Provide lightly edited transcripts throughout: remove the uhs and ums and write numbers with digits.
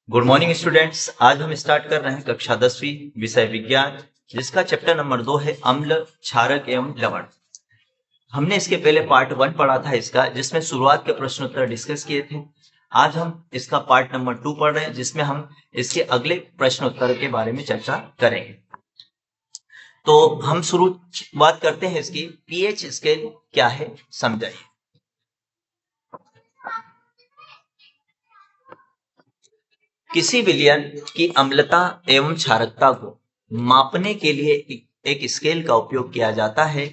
Good morning students. आज हम start कर रहे हैं कक्षा 10वीं विषय विज्ञान, जिसका चैप्टर नंबर 2 है अम्ल, क्षारक एवं लवण। हमने इसके पहले पार्ट 1 पढ़ा था इसका, जिसमें शुरुआत के प्रश्न उत्तर डिस्कस किए थे। आज हम इसका पार्ट नंबर 2 पढ़ रहे हैं, जिसमें हम इसके अगले प्रश्न उत्तर के बारे में चर्चा करेंगे। तो हम शुरुआत करते हैं इसकी। पीएच स्केल क्या है समझाइए। किसी विलयन की अम्लता एवं क्षारकता को मापने के लिए एक स्केल का उपयोग किया जाता है,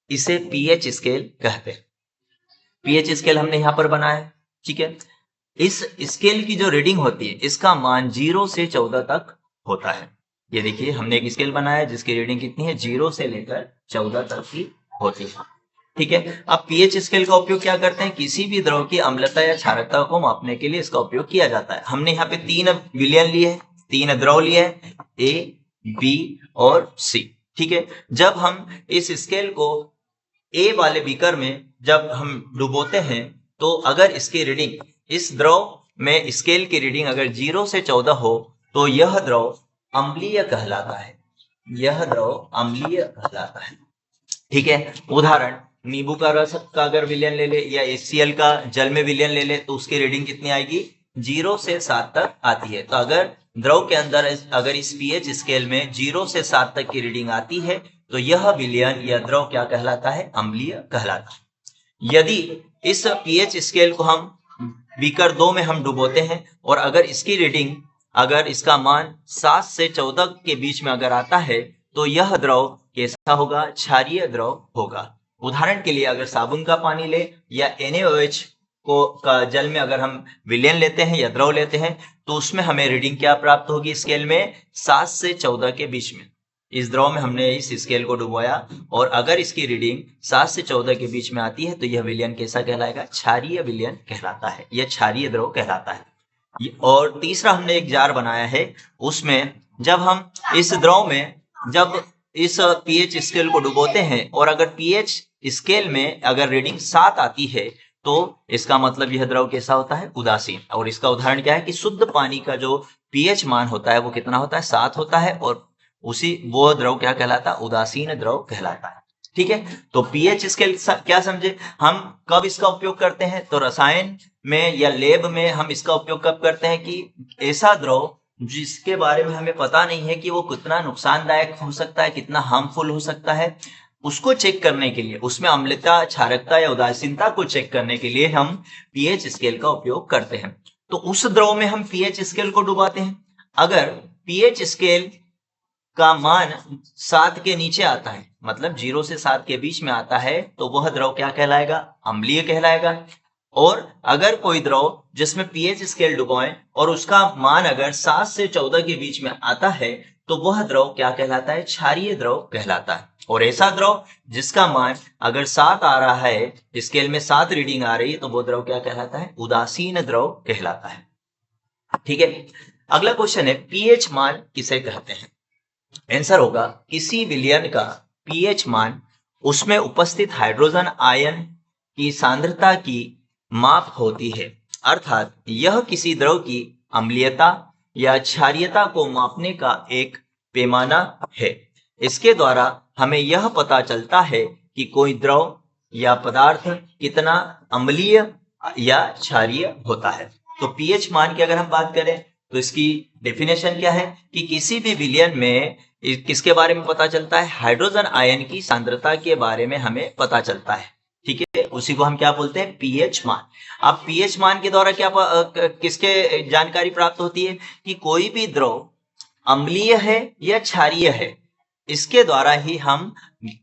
इसे पीएच स्केल कहते हैं। पीएच स्केल हमने यहां पर बनाया है, ठीक है। इस स्केल की जो रीडिंग होती है, इसका मान 0 से 14 तक होता है। ये देखिए, हमने एक स्केल बनाया है जिसकी रीडिंग कितनी है, 0 से लेकर 14 तक की होती है, ठीक है। अब पीएच स्केल का उपयोग क्या करते हैं, किसी भी द्रव की अम्लता या क्षारकता को मापने के लिए इसका उपयोग किया जाता है। हमने यहाँ पे 3 विलयन लिए हैं, 3 द्रव लिए हैं, ए, बी और सी, ठीक है। जब हम इस स्केल को ए वाले बीकर में जब हम डुबोते हैं, तो अगर इसकी रीडिंग, इस द्रव में स्केल की रीडिंग अगर 0 से 14 हो, तो यह द्रव अम्लीय कहलाता है। यह द्रव अम्लीय कहलाता है, ठीक है। उदाहरण, नींबू का रस का अगर विलयन ले ले या HCl का जल में विलयन ले ले, तो उसकी रीडिंग कितनी आएगी, 0 से 7 तक आती है। तो अगर द्रव के अंदर अगर इस पीएच स्केल में 0 से 7 तक की रीडिंग आती है, तो यह विलयन या द्रव क्या कहलाता है, अम्लीय कहलाता है। यदि इस पीएच स्केल को हम बीकर 2 में हम डुबोते हैं और अगर इसकी रीडिंग, अगर इसका मान 7 से 14 के बीच में अगर आता है, तो यह द्रव कैसा होगा, क्षारीय द्रव होगा। उदाहरण के लिए, अगर साबुन का पानी ले या NaOH को का जल में अगर हम विलयन लेते हैं या द्रव लेते हैं, तो उसमें हमें रीडिंग क्या प्राप्त होगी स्केल में, 7 से 14 के बीच में। इस द्रव में हमने इस स्केल को डुबोया और अगर इसकी रीडिंग 7 से 14 के बीच में आती है, तो यह विलयन कैसा कहलाएगा, क्षारीय विलयन कहलाता है, यह क्षारीय द्रव कहलाता है। और तीसरा हमने एक जार बनाया है, उसमें जब हम इस द्रव में जब इस पीएच स्केल को डुबोते हैं और अगर पीएच स्केल में अगर रीडिंग 7 आती है, तो इसका मतलब यह द्रव कैसा होता है, उदासीन। और इसका उदाहरण क्या है कि शुद्ध पानी का जो पीएच मान होता है वो कितना होता है, 7 होता है, और वो द्रव क्या कहलाता है, उदासीन द्रव कहलाता है, ठीक है। तो पीएच स्केल क्या समझे, हम कब इसका उपयोग करते हैं, तो रसायन में या लैब में हम इसका उपयोग कब करते हैं कि ऐसा द्रव जिसके बारे में हमें पता नहीं है कि वो कितना नुकसानदायक हो सकता है, कितना हार्मफुल हो सकता है, उसको चेक करने के लिए, उसमें अम्लता, क्षारकता या उदासीनता को चेक करने के लिए हम पीएच स्केल का उपयोग करते हैं। तो उस द्रव में हम पीएच स्केल को डुबाते हैं। अगर पीएच स्केल का मान 7 के नीचे आता है, मतलब 0 से 7 के बीच में आता है, तो वह द्रव क्या कहलाएगा, अम्लीय कहलाएगा। और अगर कोई द्रव जिसमें पीएच स्केल डुबोएं और उसका मान अगर 7 से 14 के बीच में आता है, तो वह द्रव क्या कहलाता है, क्षारीय द्रव कहलाता है। और ऐसा द्रव जिसका मान अगर 7 आ रहा है, स्केल में 7 रीडिंग आ रही है, तो वो द्रव क्या कहलाता है, उदासीन द्रव कहलाता है, ठीक है। अगला क्वेश्चन है, पीएच मान किसे कहते हैं। आंसर होगा, किसी विलयन का पीएच मान उसमें उपस्थित हाइड्रोजन आयन की सांद्रता की माप होती है। अर्थात यह किसी द्रव की अम्लीयता या क्षारीयता को मापने का एक पैमाना है। इसके द्वारा हमें यह पता चलता है कि कोई द्रव या पदार्थ कितना अम्लीय या क्षारीय होता है। तो पीएच मान की अगर हम बात करें, तो इसकी डेफिनेशन क्या है कि किसी भी विलयन में किसके बारे में पता चलता है, हाइड्रोजन आयन की सांद्रता के बारे में हमें पता चलता है, ठीक है। उसी को हम क्या बोलते हैं, पीएच मान। अब पीएच मान के द्वारा क्या किसके जानकारी प्राप्त होती है कि कोई भी द्रव अम्लीय है या क्षारीय है। इसके द्वारा ही हम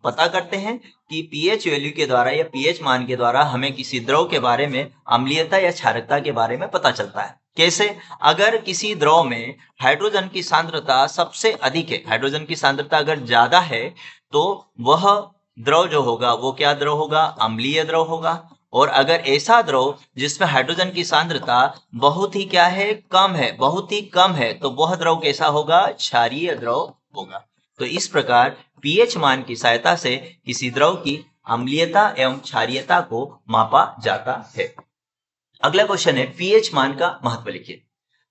पता करते हैं कि पीएच वैल्यू के द्वारा या पीएच मान के द्वारा हमें किसी द्रव के बारे में, अम्लीयता या क्षारकता के बारे में पता चलता है। कैसे, अगर किसी द्रव में हाइड्रोजन की सांद्रता सबसे अधिक है, हाइड्रोजन की सांद्रता अगर ज्यादा है, तो वह द्रव जो होगा वो क्या द्रव होगा, अम्लीय द्रव होगा। और अगर ऐसा द्रव जिसमें हाइड्रोजन की सांद्रता बहुत ही क्या है, कम है, बहुत ही कम है, तो वह द्रव कैसा होगा, क्षारीय द्रव होगा। तो इस प्रकार पीएच मान की सहायता से किसी द्रव की अम्लीयता एवं क्षारीयता को मापा जाता है। अगला क्वेश्चन है, पीएच मान का महत्व लिखिए।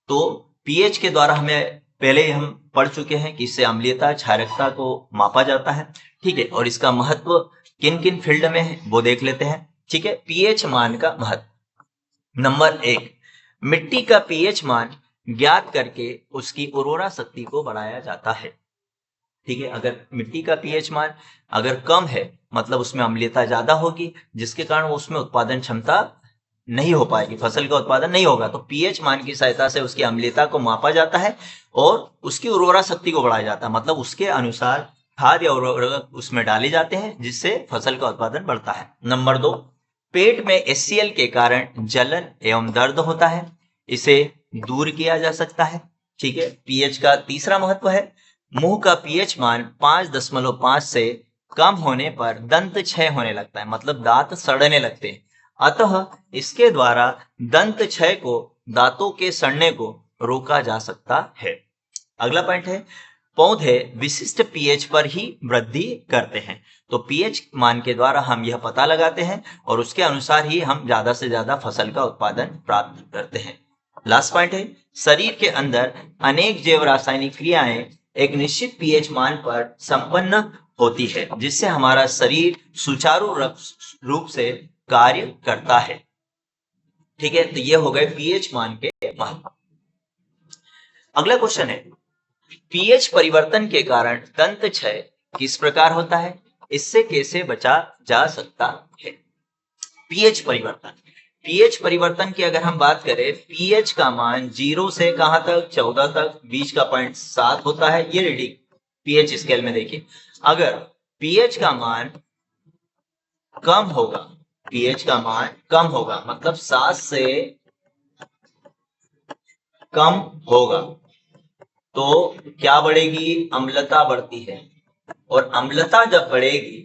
तो पीएच के द्वारा हमें पहले ही हम पढ़ चुके हैं कि इससे अम्लीयता क्षारकता को मापा जाता है। ठीक है, और इसका महत्व किन किन फील्ड में है वो देख लेते हैं। ठीक है, पीएच मान का महत्व। नंबर 1, मिट्टी का पीएच मान ज्ञात करके उसकी उर्वरा शक्ति को बढ़ाया जाता है। ठीक है, अगर मिट्टी का पीएच मान अगर कम है मतलब उसमें अम्लीयता ज्यादा होगी, जिसके कारण उसमें उत्पादन क्षमता नहीं हो पाएगी, फसल का उत्पादन नहीं होगा। तो पीएच मान की सहायता से उसकी अम्लीयता को मापा जाता है और उसकी उर्वरा शक्ति को बढ़ाया जाता है, मतलब उसके अनुसार खाद या उर्वरक उसमें डाले जाते हैं जिससे फसल का उत्पादन बढ़ता है। नंबर 2, पेट में HCl के कारण जलन एवं दर्द होता है, इसे दूर किया जा सकता है। ठीक है, पीएच का तीसरा महत्व है, मुंह का पीएच मान 5.5 से कम होने पर दंत क्षय होने लगता है, मतलब दांत सड़ने लगते हैं। अतः इसके द्वारा दंत क्षय को, दांतों के सड़ने को रोका जा सकता है। अगला पॉइंट है, पौधे विशिष्ट पीएच पर ही वृद्धि करते हैं। तो पीएच मान के द्वारा हम यह पता लगाते हैं और उसके अनुसार ही हम ज्यादा से ज्यादा फसल का उत्पादन प्राप्त करते हैं। लास्ट पॉइंट है, शरीर के अंदर अनेक जैव रासायनिक क्रियाएं एक निश्चित पीएच मान पर संपन्न होती है, जिससे हमारा शरीर सुचारू रूप से कार्य करता है। ठीक है, तो ये हो गए पीएच मान के महत्व। अगला क्वेश्चन है, पीएच परिवर्तन के कारण दंत क्षय किस प्रकार होता है, इससे कैसे बचा जा सकता है। पीएच परिवर्तन, पीएच परिवर्तन की अगर हम बात करें, पीएच का मान 0 से कहां तक, 14 तक, बीच का 0.7 होता है। ये रीडिंग पीएच स्केल में देखिए, अगर पीएच का मान कम होगा, पीएच का मान कम होगा मतलब 7 से कम होगा तो क्या बढ़ेगी, अम्लता बढ़ती है, और अम्लता जब बढ़ेगी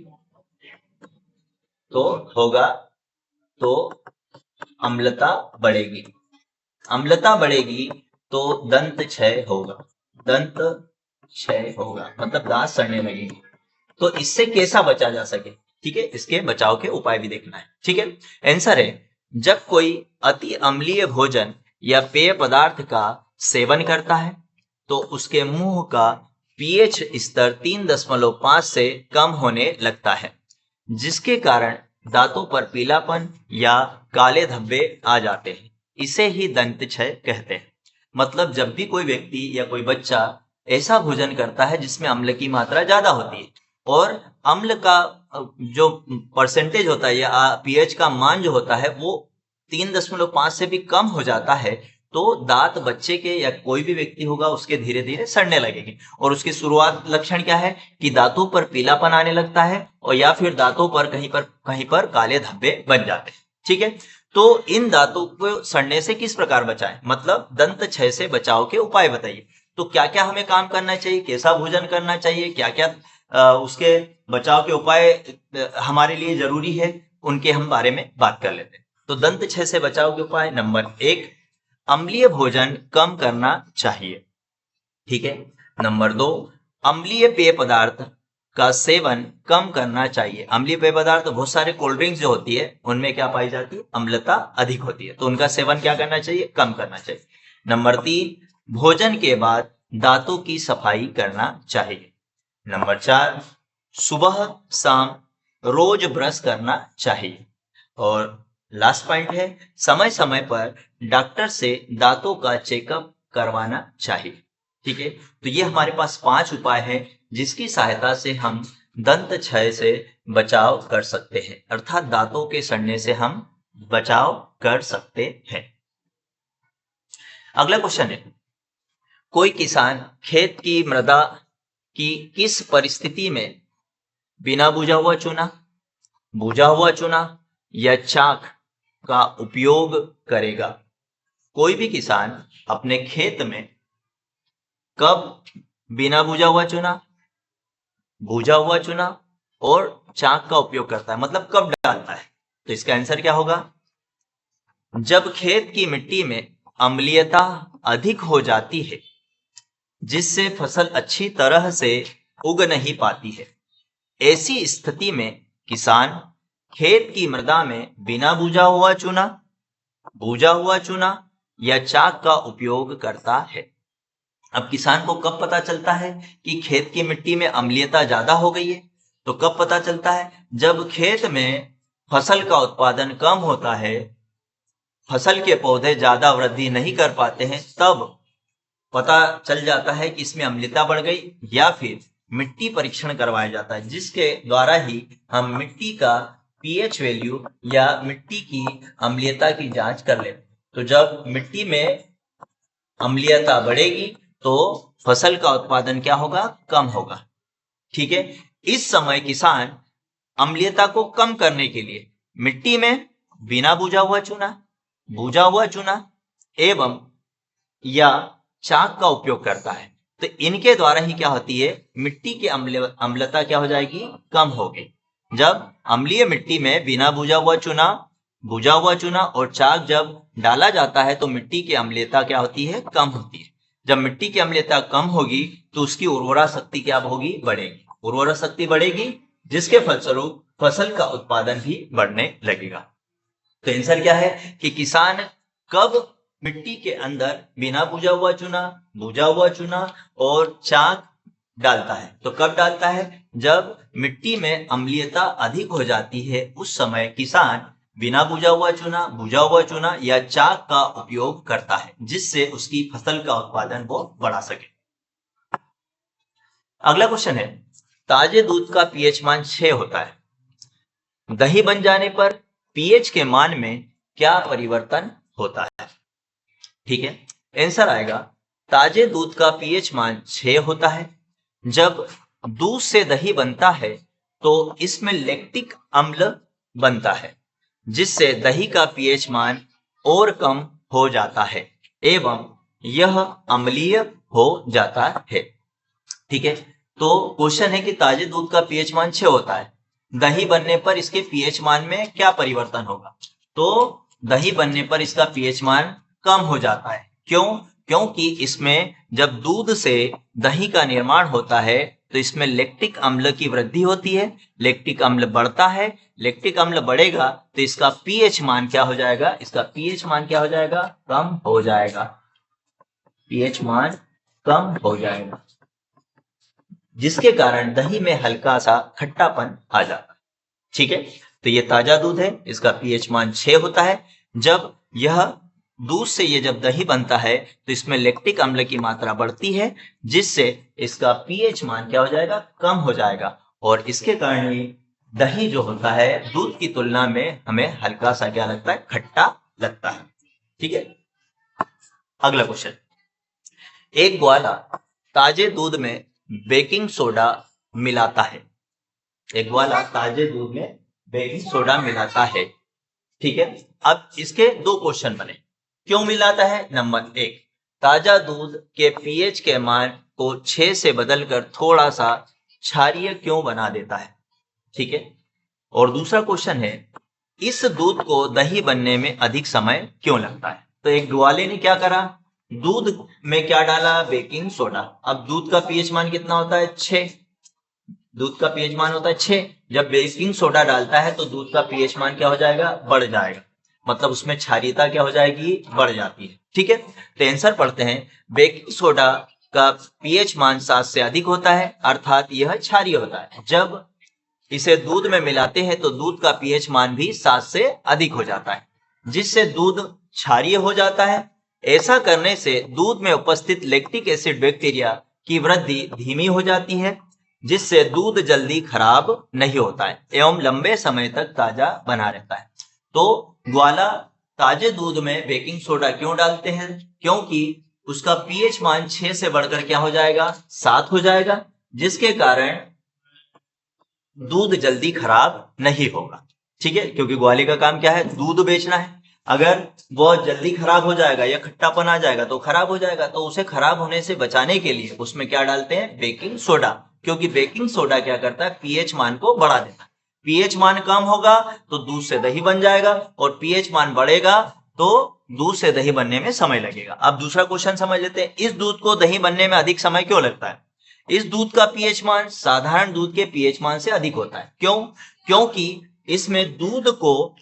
तो होगा, तो अम्लता बढ़ेगी, अम्लता बढ़ेगी तो दंत क्षय होगा, दंत क्षय होगा मतलब दांत सड़ने लगेगी। तो इससे कैसा बचा जा सके, ठीक है, इसके बचाव के उपाय भी देखना है। ठीक है, आंसर है, जब कोई अति अम्लीय भोजन या पेय पदार्थ का सेवन करता है तो उसके मुंह का पीएच स्तर 3.5 से कम होने लगता है, जिसके कारण दांतों पर पीलापन या काले धब्बे आ जाते हैं। इसे ही दंत क्षय कहते हैं। मतलब जब भी कोई व्यक्ति या कोई बच्चा ऐसा भोजन करता है जिसमें अम्ल की मात्रा ज्यादा होती है और अम्ल का जो परसेंटेज होता है या पीएच का मान जो होता है वो 3.5 से भी कम हो जाता है, तो दांत बच्चे के या कोई भी व्यक्ति होगा उसके धीरे धीरे सड़ने लगेगी। और उसकी शुरुआत लक्षण क्या है कि दांतों पर पीलापन आने लगता है और या फिर दांतों पर कहीं पर काले धब्बे बन जाते हैं। ठीक है, तो इन दांतों को सड़ने से किस प्रकार बचाएं, मतलब दंत क्षय से बचाव के उपाय बताइए। तो क्या क्या हमें काम करना चाहिए, कैसा भोजन करना चाहिए, क्या क्या उसके बचाव के उपाय हमारे लिए जरूरी है, उनके हम बारे में बात कर लेते हैं। तो दंत क्षय से बचाव के उपाय, नंबर 1, अम्लीय भोजन कम करना चाहिए। ठीक है, नंबर 2, अम्लीय पेय पदार्थ का सेवन कम करना चाहिए। अम्लीय पेय पदार्थ बहुत सारे कोल्ड ड्रिंक्स जो होती है उनमें क्या पाई जाती है, अम्लता अधिक होती है, तो उनका सेवन क्या करना चाहिए, कम करना चाहिए। नंबर 3, भोजन के बाद दांतों की सफाई करना चाहिए। नंबर 4, सुबह शाम रोज ब्रश करना चाहिए। और लास्ट पॉइंट है, समय समय पर डॉक्टर से दांतों का चेकअप करवाना चाहिए। ठीक है, तो ये हमारे पास 5 उपाय हैं जिसकी सहायता से हम दंत क्षय से बचाव कर सकते हैं, अर्थात दांतों के सड़ने से हम बचाव कर सकते हैं। अगला क्वेश्चन है, कोई किसान खेत की मृदा की किस परिस्थिति में बिना बुझा हुआ चूना, बुझा हुआ चूना या चाक का उपयोग करेगा। कोई भी किसान अपने खेत में कब बिना बुझा हुआ चूना, बुझा हुआ चूना और चाक का उपयोग करता है, मतलब कब डालता है। तो इसका आंसर क्या होगा, जब खेत की मिट्टी में अम्लीयता अधिक हो जाती है जिससे फसल अच्छी तरह से उग नहीं पाती है। ऐसी स्थिति में किसान खेत की मृदा में बिना बुझा हुआ चूना, बुझा हुआ चूना या चाक का उपयोग करता है। अब किसान को कब पता चलता है कि खेत की मिट्टी में अम्लीयता ज्यादा हो गई है? तो कब पता चलता है? जब खेत में फसल का उत्पादन कम होता है, फसल के पौधे ज्यादा वृद्धि नहीं कर पाते हैं, तब पता चल जाता है कि इसमें अम्लता बढ़ गई, या फिर मिट्टी परीक्षण करवाया जाता है जिसके द्वारा ही हम मिट्टी का पीएच वैल्यू या मिट्टी की अम्लीयता की जांच कर लेते हैं। तो जब मिट्टी में अम्लीयता बढ़ेगी तो फसल का उत्पादन क्या होगा? कम होगा। ठीक है। इस समय किसान अम्लीयता को कम करने के लिए मिट्टी में बिना भुजा हुआ चूना एवं या चाक का उपयोग करता है। तो इनके द्वारा ही क्या होती है? मिट्टी की अम्लता क्या हो जाएगी? कम होगी। जब अम्लीय मिट्टी में बिना भुजा हुआ चूना और चाक जब डाला जाता है तो मिट्टी की अम्लीयता क्या होती है? कम होती है। जब मिट्टी की अम्लीयता कम होगी तो उसकी उर्वरा शक्ति क्या होगी? बढ़ेगी। उर्वरा शक्ति बढ़ेगी जिसके फलस्वरूप फसल का उत्पादन भी बढ़ने लगेगा। तो आंसर क्या है कि किसान कब मिट्टी के अंदर बिना भुजा हुआ चूना और चाक डालता है? तो कब डालता है? जब मिट्टी में अम्लीयता अधिक हो जाती है, उस समय किसान बिना भुजा हुआ चूना या चाक का उपयोग करता है जिससे उसकी फसल का उत्पादन वो बढ़ा सके। अगला क्वेश्चन है, ताजे दूध का पीएच मान 6 होता है। दही बन जाने पर पीएच के मान में क्या परिवर्तन होता है? ठीक है। आंसर आएगा, ताजे दूध का पीएच मान 6 होता है। जब दूध से दही बनता है तो इसमें लैक्टिक अम्ल बनता है जिससे दही का पीएच मान और कम हो जाता है एवं यह अम्लीय हो जाता है। ठीक है। तो क्वेश्चन है कि ताजे दूध का पीएच मान 6 होता है, दही बनने पर इसके पीएच मान में क्या परिवर्तन होगा? तो दही बनने पर इसका पीएच मान कम हो जाता है। क्यों? क्योंकि इसमें जब दूध से दही का निर्माण होता है तो इसमें लैक्टिक अम्ल की वृद्धि होती है, लैक्टिक अम्ल बढ़ता है। लैक्टिक अम्ल बढ़ेगा तो इसका पीएच मान क्या हो जाएगा? इसका पीएच मान क्या हो जाएगा? कम हो जाएगा। पीएच मान कम हो जाएगा जिसके कारण दही में हल्का सा खट्टापन आ जाता है। ठीक है। तो ये ताजा दूध है, इसका पीएच मान 6 होता है। जब यह दूध से ये जब दही बनता है तो इसमें लैक्टिक अम्ल की मात्रा बढ़ती है जिससे इसका पीएच मान क्या हो जाएगा? कम हो जाएगा और इसके कारण ही दही जो होता है दूध की तुलना में हमें हल्का सा क्या लगता है? खट्टा लगता है। ठीक है। अगला क्वेश्चन, एक ग्वाला ताजे दूध में बेकिंग सोडा मिलाता है। एक ग्वाला ताजे दूध में बेकिंग सोडा मिलाता है। ठीक है। अब इसके दो क्वेश्चन बने। क्यों मिलाता है? नंबर 1, ताजा दूध के पीएच के मान को 6 से बदलकर थोड़ा सा क्षारीय क्यों बना देता है? ठीक है। और दूसरा क्वेश्चन है, इस दूध को दही बनने में अधिक समय क्यों लगता है? तो एक ग्वाले ने क्या करा? दूध में क्या डाला? Baking soda. अब दूध का पीएच मान कितना होता है? 6। दूध का पीएच मान होता है 6। जब बेकिंग सोडा डालता है तो दूध का पीएच मान क्या हो जाएगा? बढ़ जाएगा। मतलब उसमें क्षारीयता क्या हो जाएगी? बढ़ जाती है। ठीक है। तो आंसर पढ़ते हैं, बेकिंग सोडा का पीएच मान 7 से अधिक होता है, अर्थात यह क्षारीय होता है। जब इसे दूध में मिलाते हैं तो दूध का पीएच मान भी 7 से अधिक हो जाता है जिससे दूध क्षारीय हो जाता है। ऐसा करने से दूध में उपस्थित लैक्टिक एसिड बैक्टीरिया की वृद्धि धीमी हो जाती है जिससे दूध जल्दी खराब नहीं होता है एवं लंबे समय तक ताजा बना रहता है। तो ग्वाला ताजे दूध में बेकिंग सोडा क्यों डालते हैं? क्योंकि उसका पीएच मान 6 से बढ़कर क्या हो जाएगा? 7 हो जाएगा जिसके कारण दूध जल्दी खराब नहीं होगा। ठीक है। क्योंकि ग्वाले का काम क्या है? दूध बेचना है। अगर वो जल्दी खराब हो जाएगा या खट्टापन आ जाएगा तो खराब हो जाएगा, तो उसे खराब होने से बचाने के लिए उसमें क्या डालते हैं? Baking soda. क्योंकि बेकिंग सोडा क्या करता है? पीएच मान को बढ़ा देता है। पीएच मान कम होगा तो दूध से दही बन जाएगा और पीएच मान बढ़ेगा तो दूध से दही बनने में समय लगेगा। अब दूसरा क्वेश्चन समझ लेते हैं, इस दूध को दही बनने में अधिक समय क्यों लगता है? इस दूध का पीएच मान साधारण दूध के पीएच मान से अधिक होता है। क्यों? क्योंकि इसमें दूध को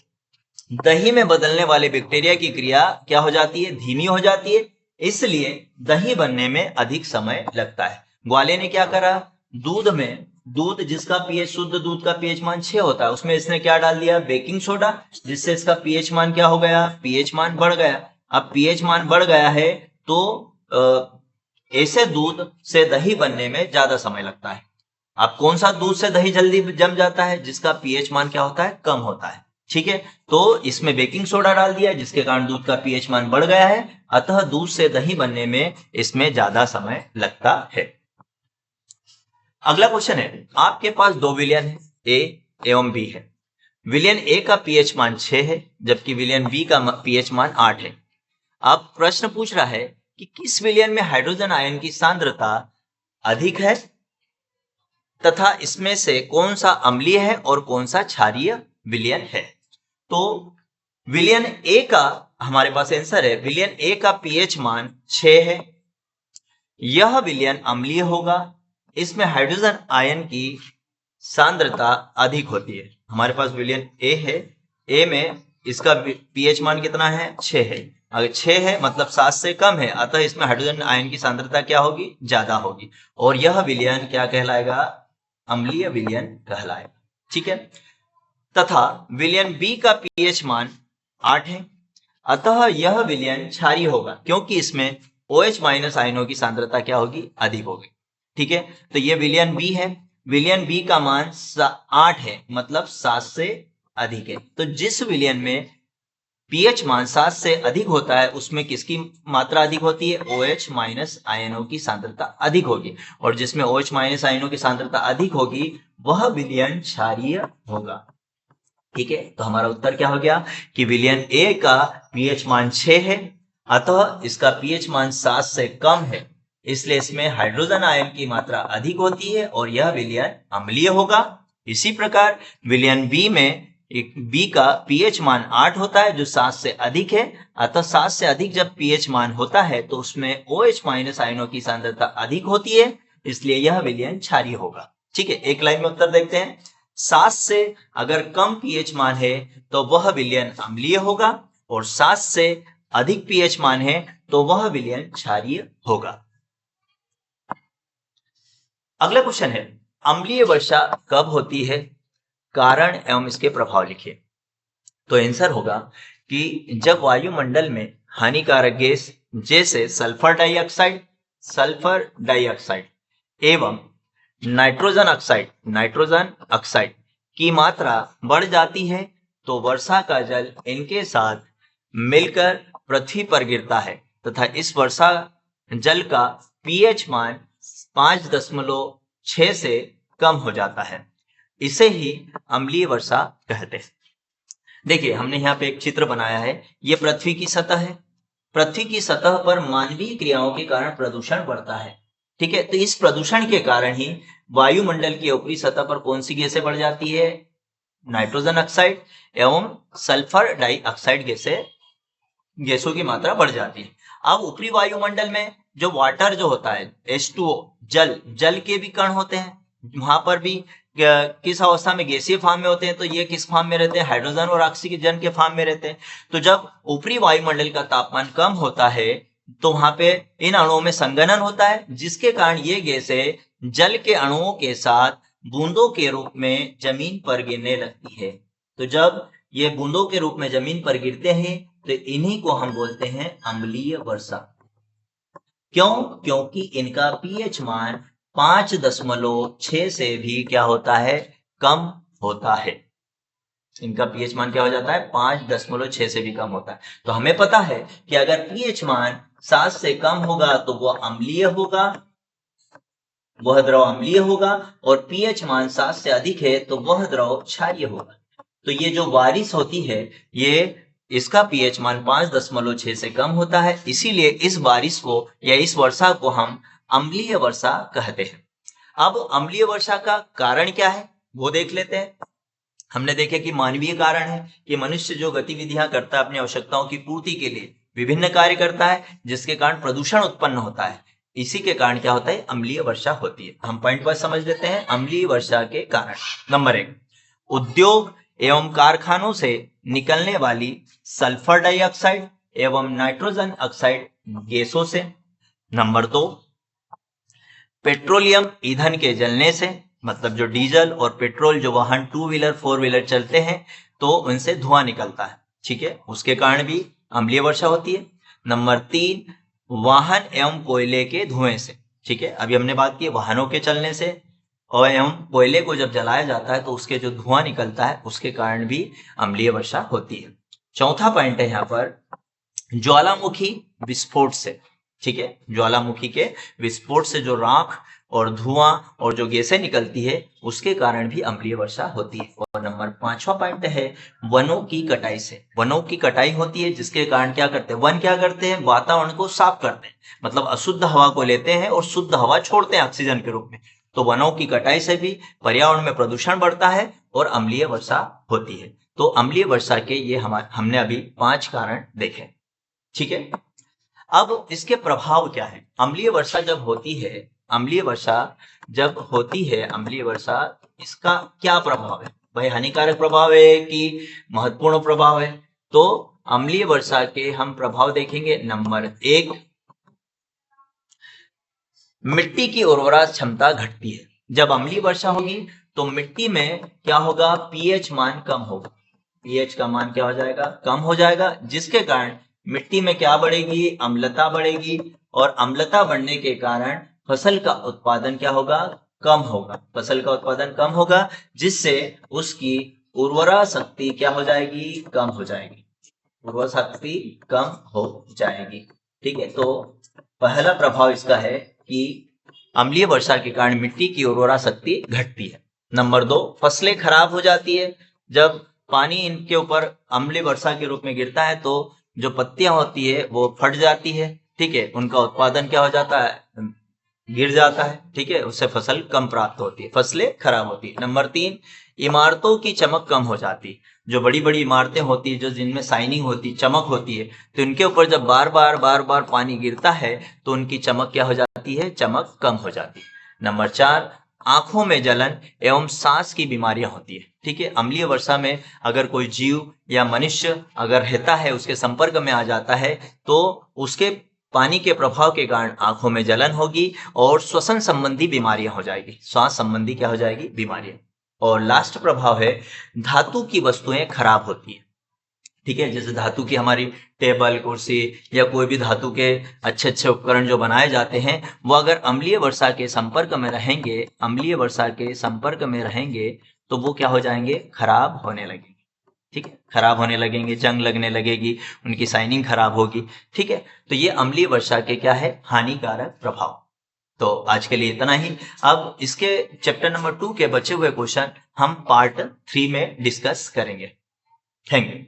दही में बदलने वाले बैक्टीरिया की क्रिया क्या हो जाती है, धीमी हो जाती है, इसलिए दही बनने में अधिक समय लगता है। ग्वाले ने क्या करा, दूध जिसका पीएच, शुद्ध दूध का पीएच मान 6 होता है, उसमें इसने क्या डाल दिया, बेकिंग सोडा, जिससे इसका पीएच मान क्या हो गया, पीएच मान बढ़ गया। अब पीएच मान बढ़ गया है तो ऐसे दूध से दही बनने में ज्यादा समय लगता है। अब कौन सा दूध से दही जल्दी जम जाता है, जिसका पीएच मान क्या होता है, कम होता है। ठीक है, तो इसमें बेकिंग सोडा डाल दिया जिसके कारण दूध का पीएच मान बढ़ गया है, अतः दूध से दही बनने में इसमें ज्यादा समय लगता है। अगला क्वेश्चन है, आपके पास दो विलयन है, ए एवं बी है। विलयन ए का पीएच मान 6 है जबकि विलयन बी का पीएच मान 8 है। अब प्रश्न पूछ रहा है कि किस विलयन में हाइड्रोजन आयन की सांद्रता अधिक है तथा इसमें से कौन सा अम्लीय है और कौन सा क्षारीय विलयन है। तो विलयन ए का हमारे पास आंसर है, विलयन ए का पीएच मान 6 है, यह विलयन अम्लीय होगा, इसमें हाइड्रोजन आयन की सांद्रता अधिक होती है। हमारे पास विलयन ए है, ए में इसका पीएच मान कितना है, 6 है। अगर 6 है मतलब 7 से कम है, अतः इसमें हाइड्रोजन आयन की सांद्रता क्या होगी, ज्यादा होगी, और यह विलयन क्या कहलाएगा, अम्लीय विलयन कहलाएगा। ठीक है, तथा विलयन बी का पीएच मान 8 है, अतः यह विलयन क्षारीय होगा क्योंकि इसमें OH माइनस आयनों की सांद्रता क्या होगी, अधिक होगी। ठीक है, तो ये विलयन बी है, विलयन बी का मान 8 है मतलब 7 से अधिक है। तो जिस विलयन में पीएच मान 7 से अधिक होता है उसमें किसकी मात्रा अधिक होती है, OH माइनस आयनों की सांद्रता अधिक होगी, और जिसमें OH माइनस आयनों की सांद्रता अधिक होगी वह विलयन क्षारीय होगा। ठीक है, तो हमारा उत्तर क्या हो गया कि विलयन ए का पीएच मान 6 है, अतः इसका पीएच मान 7 से कम है, इसलिए इसमें हाइड्रोजन आयन की मात्रा अधिक होती है और यह विलयन अम्लीय होगा। इसी प्रकार विलयन बी में बी का पीएच मान 8 होता है जो 7 से अधिक है, अतः 7 से अधिक जब पीएच मान होता है तो उसमें OH माइनस आयनों की सांद्रता अधिक होती है, इसलिए यह विलयन क्षारीय होगा। ठीक है, एक लाइन में उत्तर देखते हैं, 7 से अगर कम पीएच मान है तो वह विलयन अम्लीय होगा, और 7 से अधिक पीएच मान है तो वह विलयन क्षारीय होगा। अगला क्वेश्चन है, अम्लीय वर्षा कब होती है, कारण एवं इसके प्रभाव लिखिए। तो आंसर होगा कि जब वायुमंडल में हानिकारक गैस जैसे सल्फर डाइऑक्साइड एवं नाइट्रोजन ऑक्साइड की मात्रा बढ़ जाती है तो वर्षा का जल इनके साथ मिलकर पृथ्वी पर गिरता है तथा इस वर्षा जल का पीएच मान 5.6 से कम हो जाता है, इसे ही अम्लीय वर्षा कहते हैं। देखिए हमने यहाँ पे एक चित्र बनाया है, ये पृथ्वी की सतह है, पृथ्वी की सतह पर मानवीय क्रियाओं के कारण प्रदूषण बढ़ता है। ठीक है, तो इस प्रदूषण के कारण ही वायुमंडल की ऊपरी सतह पर कौन सी गैसें बढ़ जाती है, नाइट्रोजन ऑक्साइड एवं सल्फर डाइऑक्साइड गैसों की मात्रा बढ़ जाती है। अब ऊपरी वायुमंडल में जो वाटर जो होता है H2O, जल के भी कण होते हैं, वहां पर भी किस अवस्था में, गैसीय फॉर्म में होते हैं, तो ये किस फॉर्म में रहते हैं, हाइड्रोजन और ऑक्सीजन के फॉर्म में रहते हैं। तो जब ऊपरी वायुमंडल का तापमान कम होता है तो वहां पे इन अणुओं में संघनन होता है, जिसके कारण ये गैसें जल के अणुओं के साथ बूंदों के रूप में जमीन पर गिरने लगती है। तो जब ये बूंदों के रूप में जमीन पर गिरते हैं तो इन्हीं को हम बोलते हैं अम्लीय वर्षा। क्यों, क्योंकि इनका पीएच मान 5.6 से भी क्या होता है, कम होता है। इनका पीएच मान क्या हो जाता है, 5.6 से भी कम होता है। तो हमें पता है कि अगर पीएच मान 7 से कम होगा तो वह अम्लीय होगा, वह द्रव अम्लीय होगा, और पीएच मान 7 से अधिक है तो वह द्रव क्षारीय होगा। तो ये जो बारिश होती है ये इसका पीएच मान 5.6 से कम होता है, इसीलिए इस बारिश को या इस वर्षा को हम अम्लीय वर्षा कहते हैं। अब अम्लीय वर्षा का कारण क्या है वो देख लेते हैं। हमने देखे कि मानवीय कारण है कि मनुष्य जो गतिविधियां करता है अपनी आवश्यकताओं की पूर्ति के लिए विभिन्न कार्य करता है जिसके कारण प्रदूषण उत्पन्न होता है, इसी के कारण क्या होता है, अम्लीय वर्षा होती है। हम पॉइंट वाइज समझ लेते हैं अम्लीय वर्षा के कारण। नंबर 1, उद्योग एवं कारखानों से निकलने वाली सल्फर डाइऑक्साइड एवं नाइट्रोजन ऑक्साइड गैसों से। नंबर 2, पेट्रोलियम ईंधन के जलने से, मतलब जो डीजल और पेट्रोल जो वाहन 2 व्हीलर 4 व्हीलर चलते हैं तो उनसे धुआं निकलता है, ठीक है, उसके कारण भी अम्लीय वर्षा होती है। नंबर 3, वाहन एवं कोयले के धुएं से, ठीक है, अभी हमने बात की वाहनों के चलने से और एवं कोयले को जब जलाया जाता है तो उसके जो धुआं निकलता है उसके कारण भी अम्लीय वर्षा होती है। चौथा पॉइंट है यहाँ पर ज्वालामुखी विस्फोट से, ठीक है, ज्वालामुखी के विस्फोट से जो राख और धुआं और जो गैसें निकलती है उसके कारण भी अम्लीय वर्षा होती है। और नंबर 5वां पॉइंट है वनों की कटाई से। वनों की कटाई होती है जिसके कारण क्या करते हैं, वन क्या करते हैं, वातावरण को साफ करते हैं, मतलब अशुद्ध हवा को लेते हैं और शुद्ध हवा छोड़ते हैं ऑक्सीजन के रूप में। तो वनों की कटाई से भी पर्यावरण में प्रदूषण बढ़ता है और अम्लीय वर्षा होती है। तो अम्लीय वर्षा के ये हमने अभी 5 कारण देखे, ठीक है। अब इसके प्रभाव क्या है, अम्लीय वर्षा जब होती है, अम्लीय वर्षा इसका क्या प्रभाव है भाई, हानिकारक प्रभाव है कि महत्वपूर्ण प्रभाव है। तो अम्लीय वर्षा के हम प्रभाव देखेंगे। नंबर 1, मिट्टी की उर्वरा क्षमता घटती है। जब अम्लीय वर्षा होगी तो मिट्टी में क्या होगा, पीएच मान कम होगा, पीएच का मान क्या हो जाएगा, कम हो जाएगा, जिसके कारण मिट्टी में क्या बढ़ेगी, अम्लता बढ़ेगी और अम्लता बढ़ने के कारण फसल का उत्पादन क्या होगा, कम होगा, फसल का उत्पादन कम होगा, जिससे उसकी उर्वरा शक्ति क्या हो जाएगी, कम हो जाएगी, उर्वरा शक्ति कम हो जाएगी, ठीक है। तो पहला प्रभाव इसका है कि अम्लीय वर्षा के कारण मिट्टी की उर्वरा शक्ति घटती है। नंबर 2, फसलें खराब हो जाती है। जब पानी इनके ऊपर अम्लीय वर्षा के रूप में गिरता है तो जो पत्तियां होती है वो फट जाती है, ठीक है, उनका उत्पादन क्या हो जाता है, गिर जाता है, ठीक है, उससे फसल कम प्राप्त होती है, फसलें खराब होती है। नंबर 3, इमारतों की चमक कम हो जाती है। जो बड़ी बड़ी इमारतें होती है, जो जिनमें शाइनिंग होती, चमक होती है, तो इनके ऊपर जब बार बार पानी गिरता है तो उनकी चमक क्या हो जाती है, चमक कम हो जाती है। नंबर 4, आंखों में जलन एवं सांस की बीमारियां होती है, ठीक है। अम्लीय वर्षा में अगर कोई जीव या मनुष्य अगर रहता है, उसके संपर्क में आ जाता है तो उसके पानी के प्रभाव के कारण आंखों में जलन होगी और श्वसन संबंधी बीमारियां हो जाएगी, श्वास संबंधी क्या हो जाएगी, बीमारियां। और लास्ट प्रभाव है धातु की वस्तुएं खराब होती है, ठीक है, जैसे धातु की हमारी टेबल कुर्सी या कोई भी धातु के अच्छे अच्छे उपकरण जो बनाए जाते हैं वो अगर अम्लीय वर्षा के संपर्क में रहेंगे, अम्लीय वर्षा के संपर्क में रहेंगे तो वो क्या हो जाएंगे, खराब होने लगेंगे, ठीक है, खराब होने लगेंगे, जंग लगने लगेगी, उनकी शाइनिंग खराब होगी, ठीक है। तो ये अम्लीय वर्षा के क्या है, हानिकारक प्रभाव। तो आज के लिए इतना ही। अब इसके चैप्टर नंबर 2 के बचे हुए क्वेश्चन हम पार्ट 3 में डिस्कस करेंगे। Thank you.